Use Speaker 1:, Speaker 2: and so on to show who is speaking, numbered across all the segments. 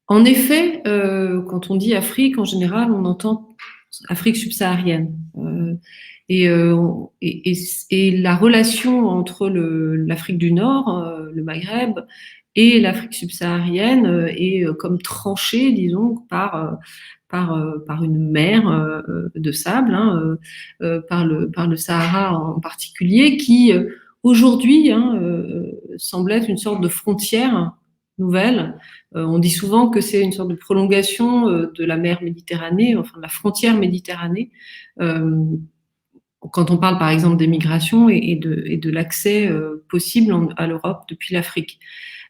Speaker 1: En effet, quand on dit Afrique, en général, on entend Afrique subsaharienne. Et la relation entre l'Afrique du Nord, le Maghreb, et l'Afrique subsaharienne est comme tranchée, disons, par une mer de sable, hein, par le Sahara en particulier, qui aujourd'hui semble être une sorte de frontière nouvelle. On dit souvent que c'est une sorte de prolongation de la mer Méditerranée, enfin de la frontière Méditerranée. Euh, Quand on parle par exemple des migrations et de l'accès possible à l'Europe depuis l'Afrique.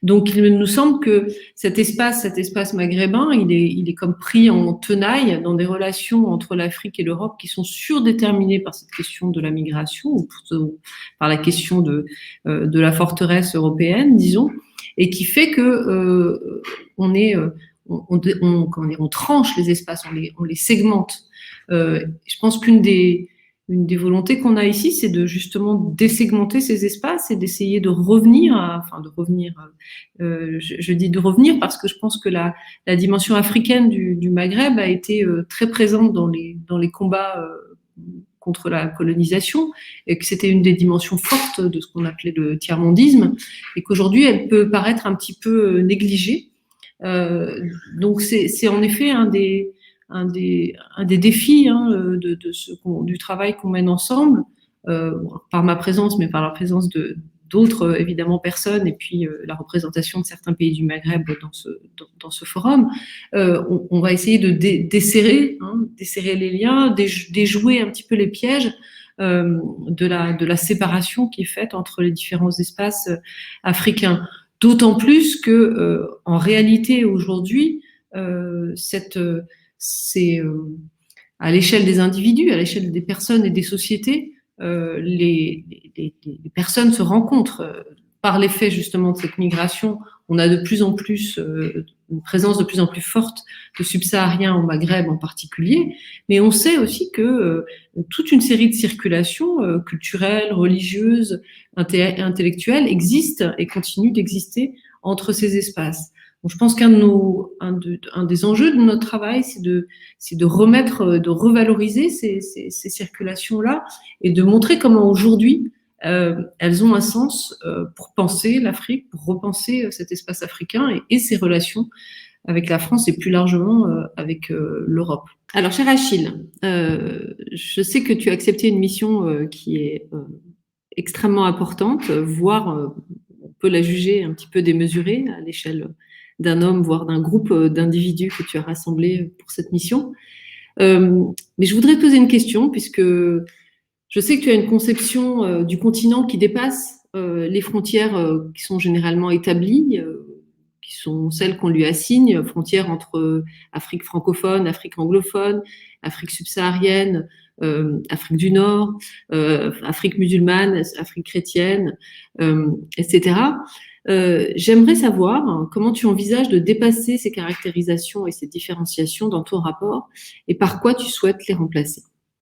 Speaker 1: Donc il nous semble que cet espace maghrébin, il est comme pris en tenaille dans des relations entre l'Afrique et l'Europe qui sont surdéterminées par cette question de la migration, ou plutôt par la question de la forteresse européenne, disons, et qui fait que on est on tranche les espaces, on les segmente. Je pense une des volontés qu'on a ici, c'est de justement désegmenter ces espaces et d'essayer de revenir, je dis de revenir parce que je pense que la dimension africaine du Maghreb a été très présente dans les combats contre la colonisation, et que c'était une des dimensions fortes de ce qu'on appelait le tiers-mondisme, et qu'aujourd'hui elle peut paraître un petit peu négligée. Donc c'est en effet un des défis du travail qu'on mène ensemble, par ma présence, mais par la présence d'autres évidemment personnes, et puis la représentation de certains pays du Maghreb dans ce forum. On va essayer de desserrer les liens, déjouer un petit peu les pièges de la séparation qui est faite entre les différents espaces africains. D'autant plus que en réalité aujourd'hui, c'est à l'échelle des individus, à l'échelle des personnes et des sociétés, les personnes se rencontrent. Par l'effet justement de cette migration, on a de plus en plus une présence de plus en plus forte de subsahariens au Maghreb en particulier, mais on sait aussi que toute une série de circulations culturelles, religieuses, intellectuelles existent et continuent d'exister entre ces espaces. Donc, je pense un des enjeux de notre travail, c'est de remettre, de revaloriser ces circulations-là et de montrer comment aujourd'hui elles ont un sens pour penser l'Afrique, pour repenser cet espace africain et ses relations avec la France et plus largement avec l'Europe. Alors, cher Achille, je sais que tu as accepté une mission qui est extrêmement importante, voire on peut la juger un petit peu démesurée à l'échelle d'un homme, voire d'un groupe d'individus que tu as rassemblés pour cette mission. Mais je voudrais te poser une question, puisque je sais que tu as une conception du continent qui dépasse les frontières qui sont généralement établies, qui sont celles qu'on lui assigne, frontières entre Afrique francophone, Afrique anglophone, Afrique subsaharienne, Afrique du Nord, Afrique musulmane, Afrique chrétienne, etc. J'aimerais savoir comment tu envisages de dépasser ces caractérisations et ces différenciations dans ton rapport et par quoi tu souhaites les remplacer.